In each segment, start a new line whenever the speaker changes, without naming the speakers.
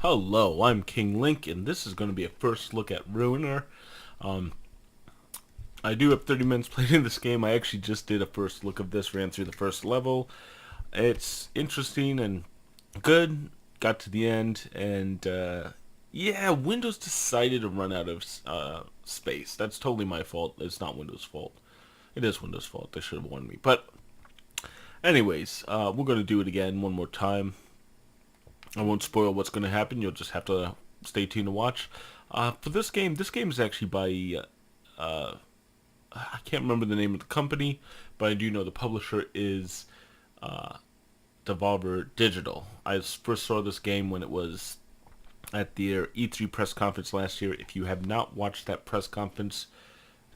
Hello, I'm King Link, and this is going to be a first look at Ruiner. Um, I do have 30 minutes played in this game. I actually just did a first look of this, ran through the first level. It's interesting and good. Got to the end, and yeah, Windows decided to run out of space. That's totally my fault. It's not Windows' fault. It is Windows' fault. They should have warned me. But anyways, we're going to do it again one more time. I won't spoil what's going to happen. You'll just have to stay tuned to watch. For this game is actually by I can't remember the name of the company, but I do know the publisher is Devolver Digital. I first saw this game when it was at their E3 press conference last year. If you have not watched that press conference,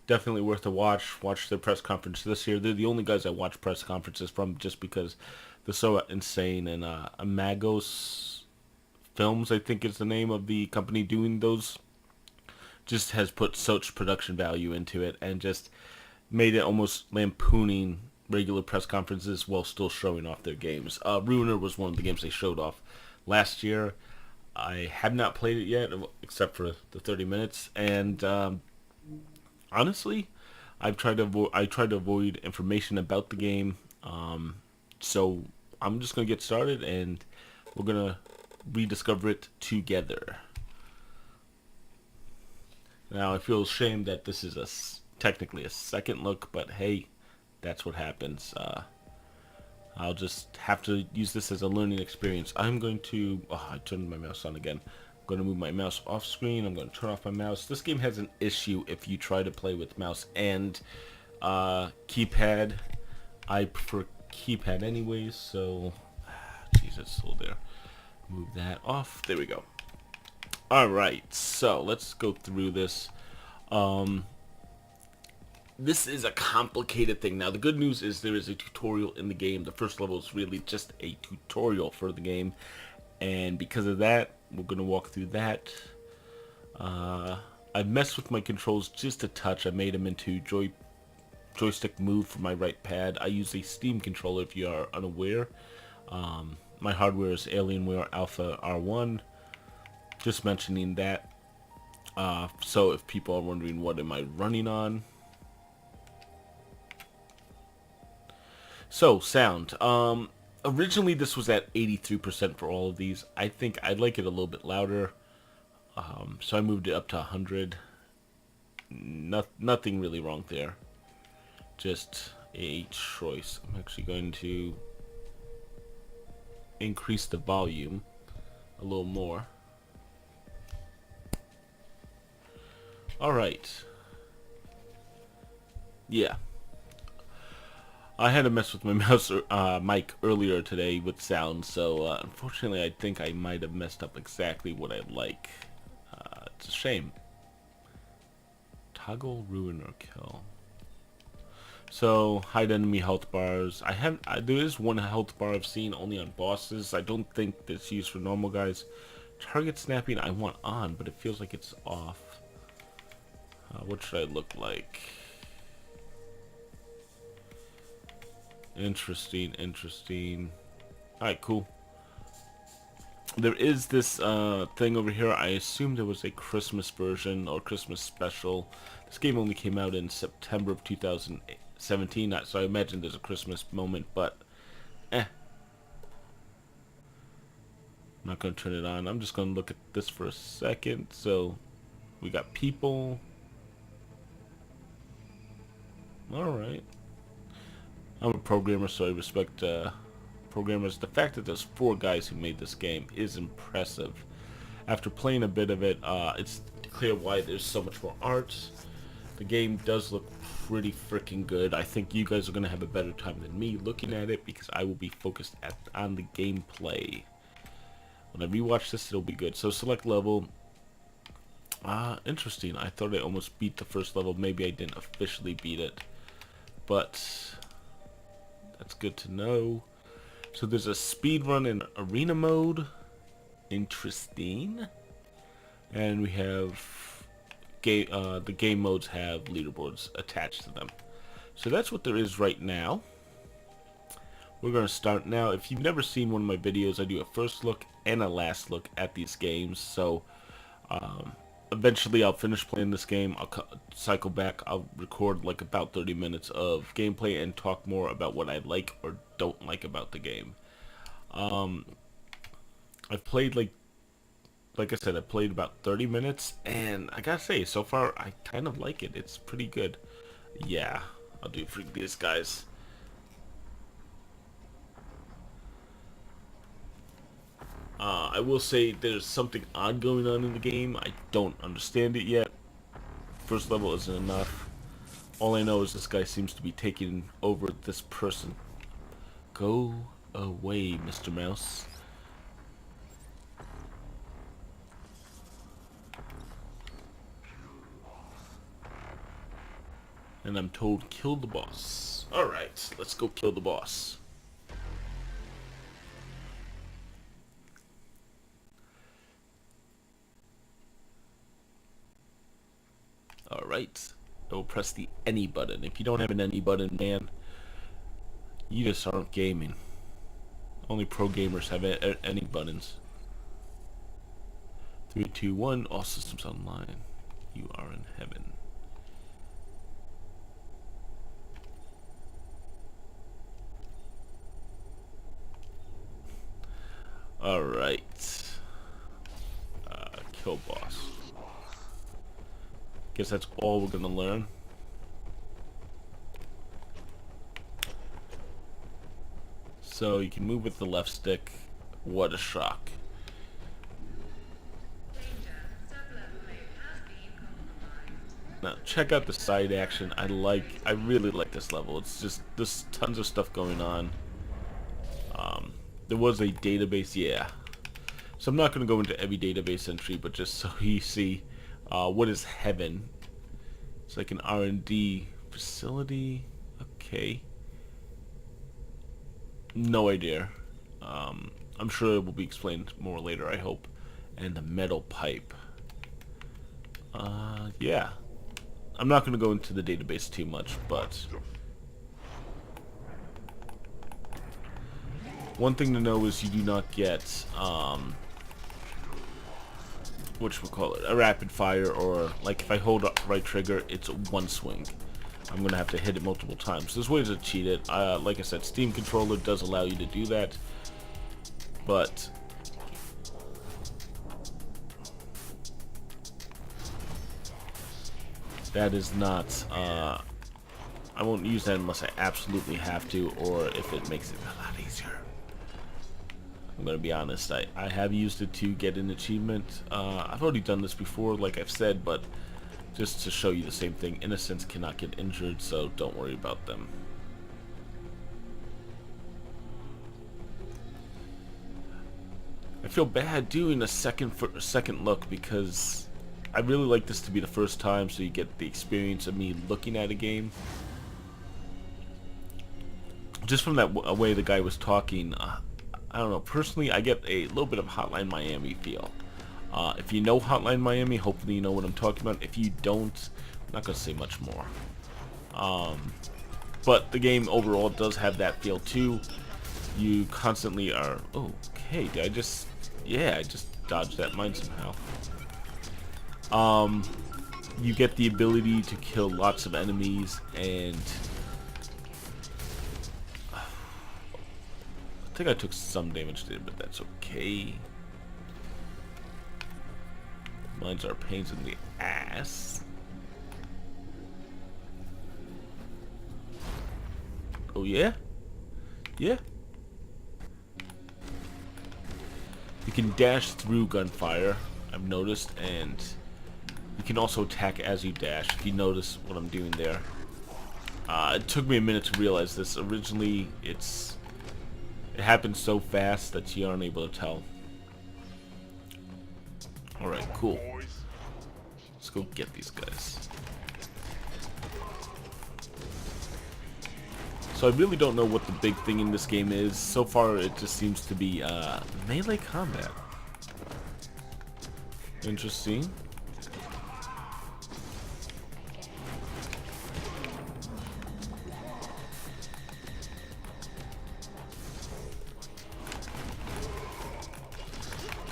definitely worth a watch. Watch their press conference this year. They're the only guys I watch press conferences from just because they're so insane. And Amagos Films, I think is the name of the company doing those, just has put such production value into it and just made it almost lampooning regular press conferences while still showing off their games. Ruiner was one of the games they showed off last year. I have not played it yet, except for the 30 minutes, and honestly, I tried to avoid information about the game. So I'm just gonna get started, and we're gonna rediscover it together. Now, I feel ashamed that this is technically a second look, but hey, that's what happens. I'll just have to use this as a learning experience. I'm going to... Oh, I turned my mouse on again. I'm going to move my mouse off screen. I'm going to turn off my mouse. This game has an issue if you try to play with mouse and keypad. I prefer keypad anyways, so... Jeez, it's still there. Move that off. There we go. Alright, so let's go through this. This is a complicated thing. Now, the good news is there is a tutorial in the game. The first level is really just a tutorial for the game. And because of that, we're going to walk through that. I messed with my controls just a touch. I made them into joystick move for my right pad. I use a Steam controller if you are unaware. My hardware is Alienware Alpha R1. Just mentioning that. So if people are wondering what am I running on. So, sound. Originally this was at 83% for all of these. I think I'd like it a little bit louder. So I moved it up to 100. Nothing really wrong there. Just a choice. I'm actually going to increase the volume a little more. Alright. Yeah. I had to mess with my mouse mic earlier today with sound, so unfortunately I think I might have messed up exactly what I'd like. It's a shame. Toggle, ruin, or kill. So, hide enemy health bars. There is one health bar I've seen only on bosses. I don't think that's used for normal guys. Target snapping I want on, but it feels like it's off. What should I look like? Interesting. Alright, cool. There is this thing over here. I assume there was a Christmas version or Christmas special. This game only came out in September of 2017, so I imagine there's a Christmas moment, but I'm not going to turn it on. I'm just going to look at this for a second. So, we got people. Alright. I'm a programmer, so I respect programmers. The fact that there's 4 guys who made this game is impressive. After playing a bit of it, it's clear why there's so much more art. The game does look pretty freaking good. I think you guys are going to have a better time than me looking at it because I will be focused on the gameplay. When I rewatch this, it'll be good. So select level. Interesting. I thought I almost beat the first level. Maybe I didn't officially beat it. But that's good to know. So there's a speed run in arena mode. Interesting. And we have the game modes have leaderboards attached to them. So that's what there is right now. We're going to start now. If you've never seen one of my videos, I do a first look and a last look at these games. So eventually I'll finish playing this game. I'll cycle back. I'll record like about 30 minutes of gameplay and talk more about what I like or don't like about the game. I've played like I said, I played about 30 minutes, and I gotta say, so far I kind of like it. It's pretty good. Yeah, I'll do for these guys. I will say there's something odd going on in the game. I don't understand it yet. First level isn't enough. All I know is this guy seems to be taking over this person. Go away, Mr. Mouse. And I'm told kill the boss. Alright, let's go kill the boss. Alright, I will press the any button. If you don't have an any button, man, you just aren't gaming. Only pro gamers have any buttons. 3, 2, 1, all systems online. You are in heaven. Alright. Kill boss. Guess that's all we're gonna learn. So you can move with the left stick. What a shock. Now check out the side action. I really like this level. It's just there's tons of stuff going on. There was a database, yeah. So I'm not going to go into every database entry, but just so you see what is heaven. It's like an R&D facility. Okay. No idea. I'm sure it will be explained more later, I hope. And the metal pipe. Yeah. I'm not going to go into the database too much, but one thing to know is you do not get whatchamacallit, a rapid fire, or like if I hold up right trigger, it's one swing. I'm gonna have to hit it multiple times. There's ways to cheat it. Like I said, Steam controller does allow you to do that, but that is not. I won't use that unless I absolutely have to, or if it makes it a lot easier. I'm gonna be honest, I have used it to get an achievement. I've already done this before, like I've said, but just to show you the same thing, innocents cannot get injured, so don't worry about them. I feel bad doing a second look because I really like this to be the first time, so you get the experience of me looking at a game. Just from that way the guy was talking, I don't know, personally I get a little bit of Hotline Miami feel. If you know Hotline Miami, hopefully you know what I'm talking about. If you don't, I'm not going to say much more. But the game overall does have that feel too. You constantly are... Oh, okay, did I just... Yeah, I just dodged that mine somehow. You get the ability to kill lots of enemies, and... I think I took some damage there, but that's okay. Mines are pains in the ass. Oh yeah? Yeah? You can dash through gunfire, I've noticed, and you can also attack as you dash, if you notice what I'm doing there. It took me a minute to realize this. Originally, it happens so fast that you aren't able to tell. Alright, cool. Let's go get these guys. So I really don't know what the big thing in this game is. So far, it just seems to be melee combat. Interesting.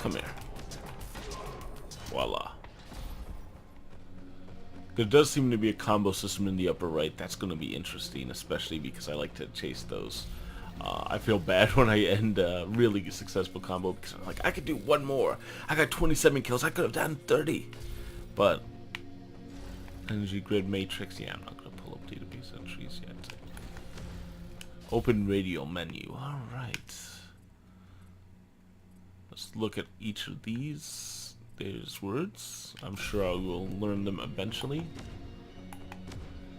Come here. Voila. There does seem to be a combo system in the upper right. That's going to be interesting, especially because I like to chase those. I feel bad when I end a really successful combo because I'm like, I could do one more. I got 27 kills. I could have done 30. But energy grid matrix. Yeah, I'm not going to pull up database entries yet. Open radio menu. All right. Let's look at each of these. There's words. I'm sure I will learn them eventually.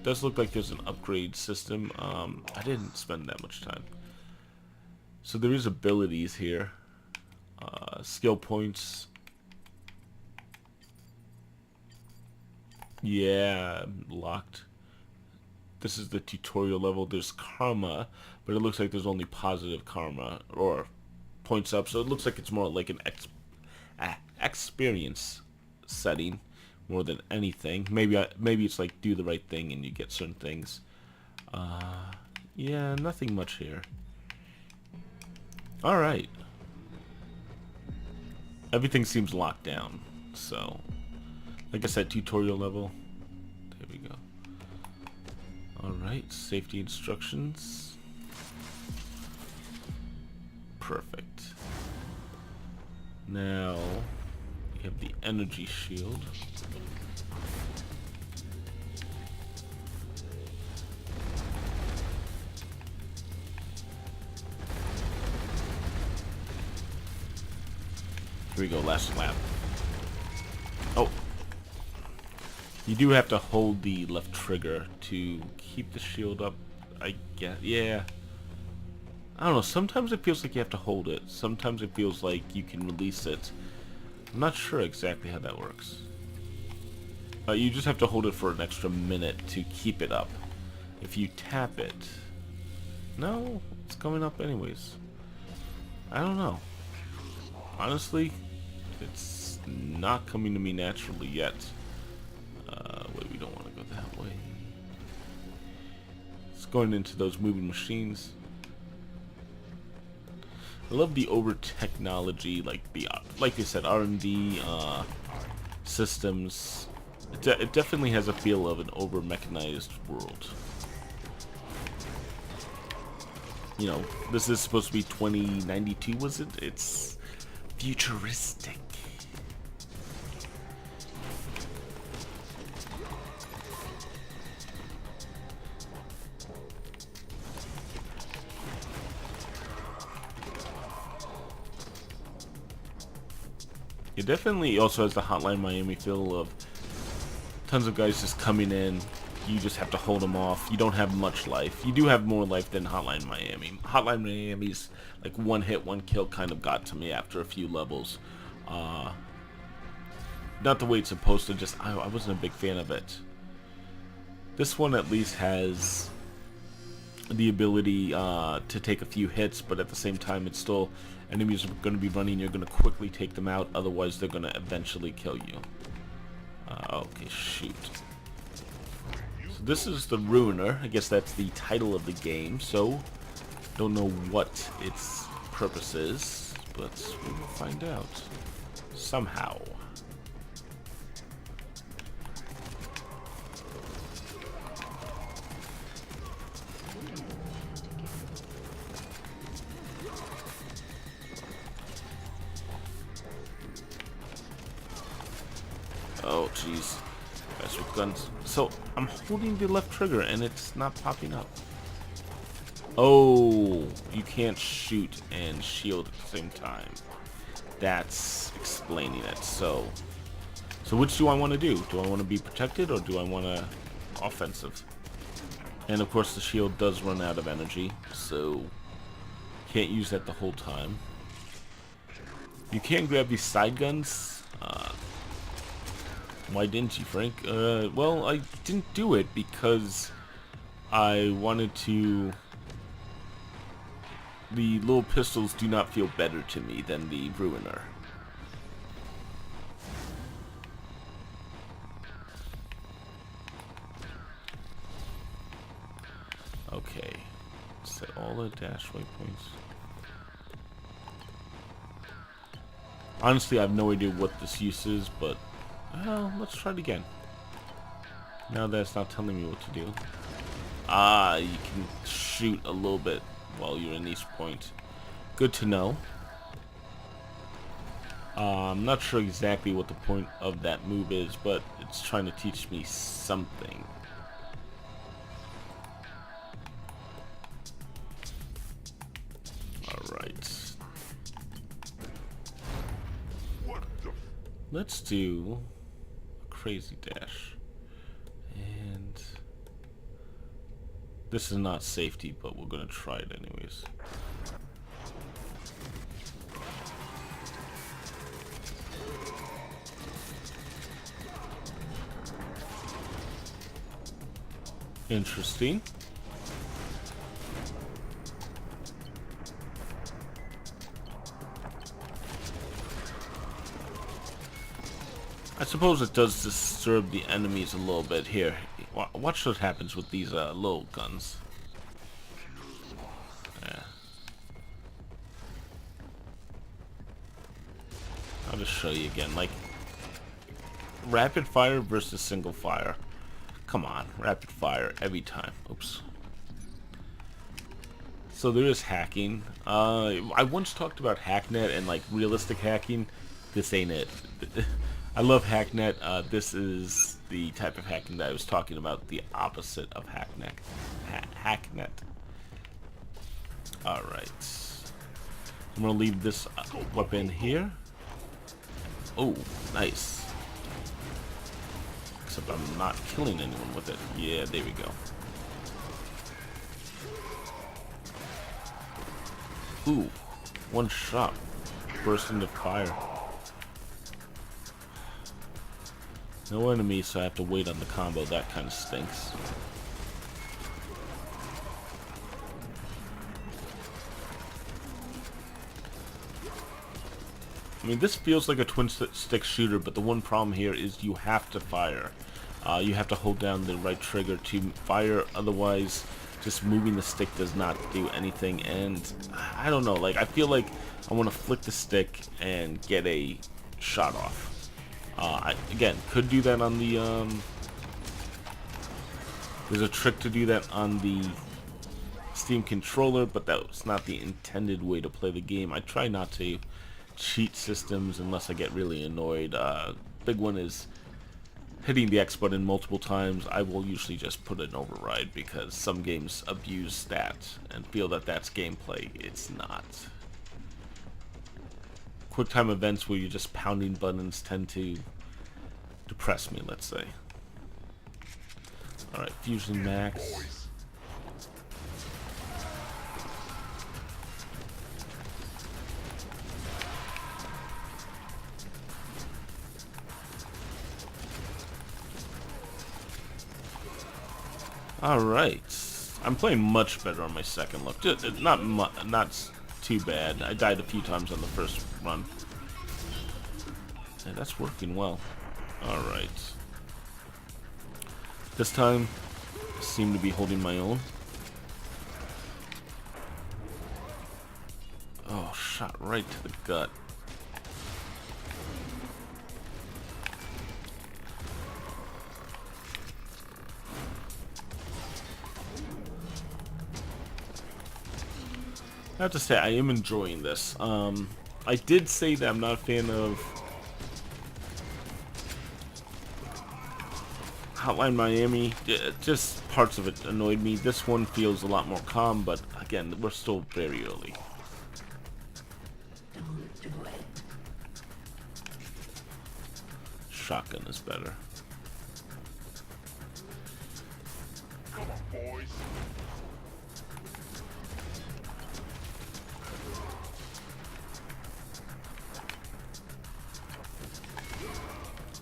Does look like there's an upgrade system. I didn't spend that much time. So there is abilities here. Skill points. Yeah, locked. This is the tutorial level. There's karma, but it looks like there's only positive karma or points up. So it looks like it's more like an experience setting more than anything. Maybe it's like do the right thing and you get certain things. Yeah, nothing much here. All right. Everything seems locked down. So, like I said, tutorial level. There we go. Alright, safety instructions. Perfect. Now, we have the energy shield. Here we go, last lap. Oh. You do have to hold the left trigger to keep the shield up, I guess. Yeah. I don't know, sometimes it feels like you have to hold it. Sometimes it feels like you can release it. I'm not sure exactly how that works. You just have to hold it for an extra minute to keep it up. If you tap it... No, it's coming up anyways. I don't know. Honestly, it's not coming to me naturally yet. Wait, we don't want to go that way. It's going into those moving machines. I love the over technology, like they said, R&D systems. It definitely has a feel of an over mechanized world. You know, this is supposed to be 2092, was it? It's futuristic. It definitely also has the Hotline Miami feel of tons of guys just coming in. You just have to hold them off. You don't have much life. You do have more life than Hotline Miami. Hotline Miami's like one hit, one kill kind of got to me after a few levels. Not the way it's supposed to, just I wasn't a big fan of it. This one at least has the ability to take a few hits, but at the same time it's still enemies are going to be running. You're going to quickly take them out, otherwise they're going to eventually kill you. Okay, shoot. So this is the Ruiner. I guess that's the title of the game, so don't know what its purpose is, but we will find out somehow. Oh, jeez. Guys with guns. So, I'm holding the left trigger and it's not popping up. Oh, you can't shoot and shield at the same time. That's explaining it. So which do I want to do? Do I want to be protected or do I want to offensive? And of course the shield does run out of energy, so can't use that the whole time. You can grab these side guns. Why didn't you, Frank? Well, I didn't do it because I wanted to... The little pistols do not feel better to me than the Ruiner. Okay. Set all the dash waypoints. Honestly, I have no idea what this use is, but well, let's try it again. Now that it's not telling me what to do. Ah, you can shoot a little bit while you're in each point. Good to know. I'm not sure exactly what the point of that move is, but it's trying to teach me something. Alright. Let's do a crazy dash. And this is not safety, but we're going to try it anyways. Interesting. I suppose it does disturb the enemies a little bit here. Watch what happens with these little guns. Yeah. I'll just show you again. Like, rapid fire versus single fire. Come on, rapid fire every time. Oops. So there is hacking. I once talked about hacknet and like realistic hacking. This ain't it. I love hacknet. This is the type of hacking that I was talking about. The opposite of hacknet. Hacknet. All right. I'm gonna leave this weapon here. Oh, nice. Except I'm not killing anyone with it. Yeah, there we go. Ooh, one shot. Burst into fire. No enemies, so I have to wait on the combo. That kind of stinks. I mean, this feels like a twin-stick shooter, but the one problem here is you have to fire. You have to hold down the right trigger to fire, otherwise just moving the stick does not do anything. And I don't know, like, I feel like I want to flick the stick and get a shot off. I, again, could do that on the, there's a trick to do that on the Steam controller, but that's not the intended way to play the game. I try not to cheat systems unless I get really annoyed. Big one is hitting the X button multiple times. I will usually just put an override because some games abuse that and feel that that's gameplay. It's not. QuickTime events where you're just pounding buttons tend to depress me, let's say. Alright, Fusion Max. Alright. I'm playing much better on my second look. Not too bad. I died a few times on the first run. And that's working well. Alright. This time, I seem to be holding my own. Oh, shot right to the gut. I have to say, I am enjoying this. I did say that I'm not a fan of Hotline Miami. Just parts of it annoyed me. This one feels a lot more calm, but again, we're still very early. Shotgun is better.
Come on, boys.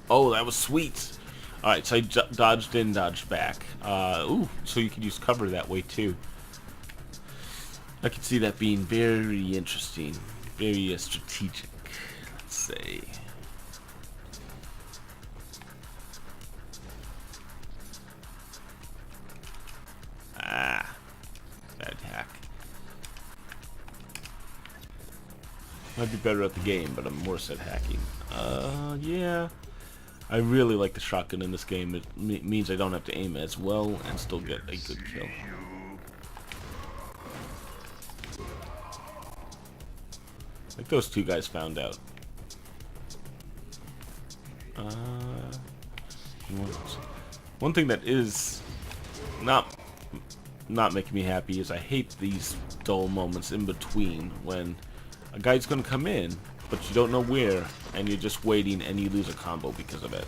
Oh, that was sweet. Alright, so I dodged in, dodged back. Ooh, so you can use cover that way too. I can see that being very interesting. Very strategic, let's say. Ah, bad hack. Might be better at the game, but I'm worse at hacking. Yeah. I really like the shotgun in this game. It means I don't have to aim as well and still get a good kill. Like those two guys found out. One thing that is not making me happy is I hate these dull moments in between when a guy's gonna come in, but you don't know where, and you're just waiting and you lose a combo because of it.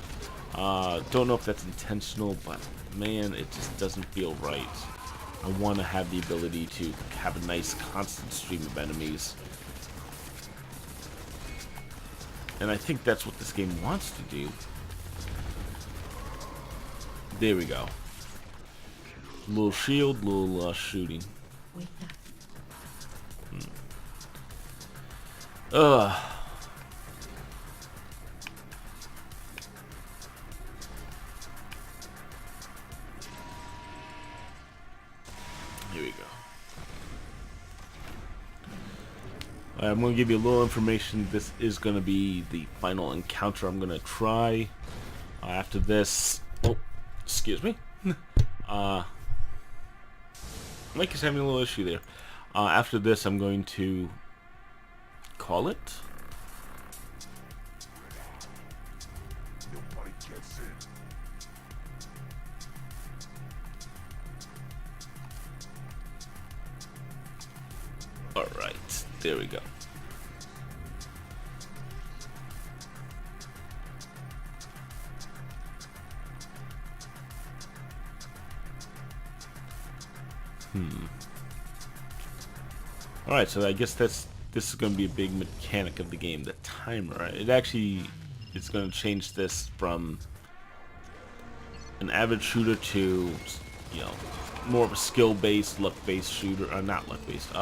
Don't know if that's intentional, but man, it just doesn't feel right. I want to have the ability to have a nice constant stream of enemies. And I think that's what this game wants to do. There we go. Little shield, little shooting. Ugh. Here we go. I'm going to give you a little information. This is going to be the final encounter I'm going to try. After this... Oh, excuse me. Mike is having a little issue there. After this, I'm going to call it.
Nobody gets in.
Alright, there we go. Alright, so I guess this is going to be a big mechanic of the game, the timer. It actually is going to change this from an average shooter to, you know, more of a skill-based, luck-based shooter. Not luck-based,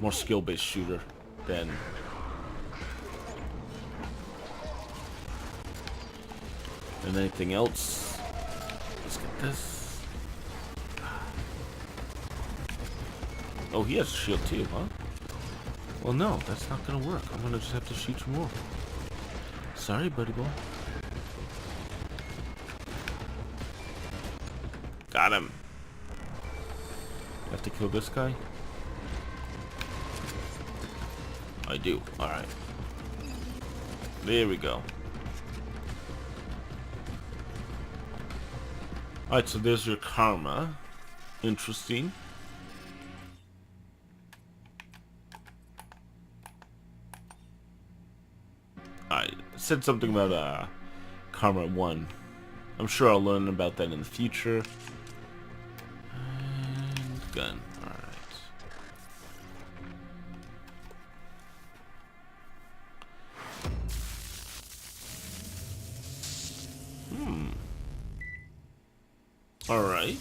more skill-based shooter than... than anything else. Let's get this. Oh, he has a shield too, huh? Well, no, that's not gonna work. I'm gonna just have to shoot you more. Sorry, buddy boy. Got him. Have to kill this guy? I do. Alright. There we go. Alright, so there's your karma. Interesting. I said something about Karma 1. I'm sure I'll learn about that in the future. And gun. Alright. Alright.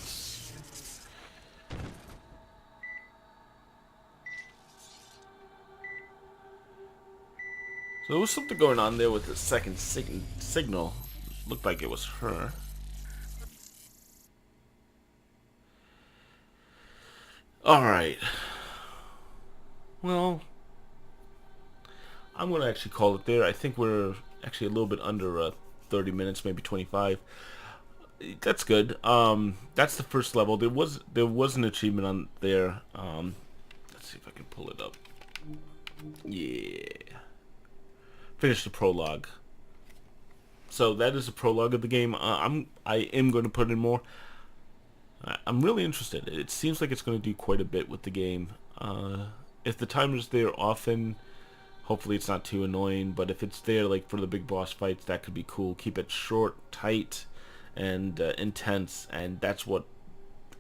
So there was something going on there with the second signal. Looked like it was her. Alright. Well, I'm going to actually call it there. I think we're actually a little bit under 30 minutes, maybe 25. That's good. That's the first level. There was an achievement on there. Let's see if I can pull it up. Yeah. Finish the prologue. So that is the prologue of the game. I am going to put in more. I'm really interested. It seems like it's going to do quite a bit with the game. If the timer's there often, hopefully it's not too annoying. But if it's there like for the big boss fights, that could be cool. Keep it short, tight, and intense. And that's what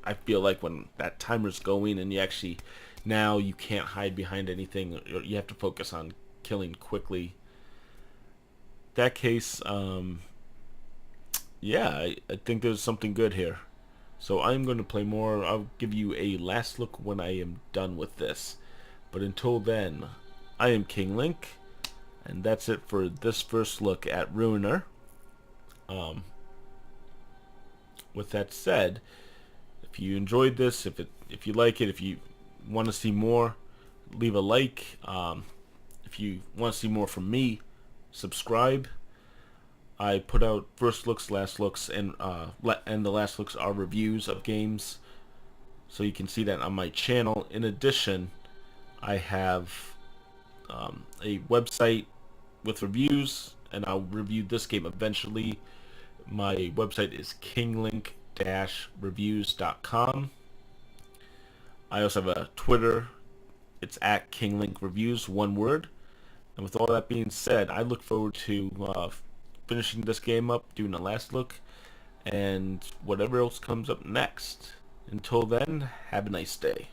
I feel like when that timer's going and you actually, now you can't hide behind anything. You have to focus on killing quickly. That case, yeah, I think there's something good here. So I'm going to play more. I'll give you a last look when I am done with this. But until then, I am King Link, and that's it for this first look at Ruiner. With that said, if you enjoyed this, if you like it, if you want to see more, leave a like. if you want to see more from me, subscribe. I put out first looks, last looks, and the last looks are reviews of games, so you can see that on my channel. In addition, I have a website with reviews, and I'll review this game eventually. My website is kinglink-reviews.com. I also have a Twitter. It's at kinglink-reviews, one word. And with all that being said, I look forward to finishing this game up, doing a last look, and whatever else comes up next. Until then, have a nice day.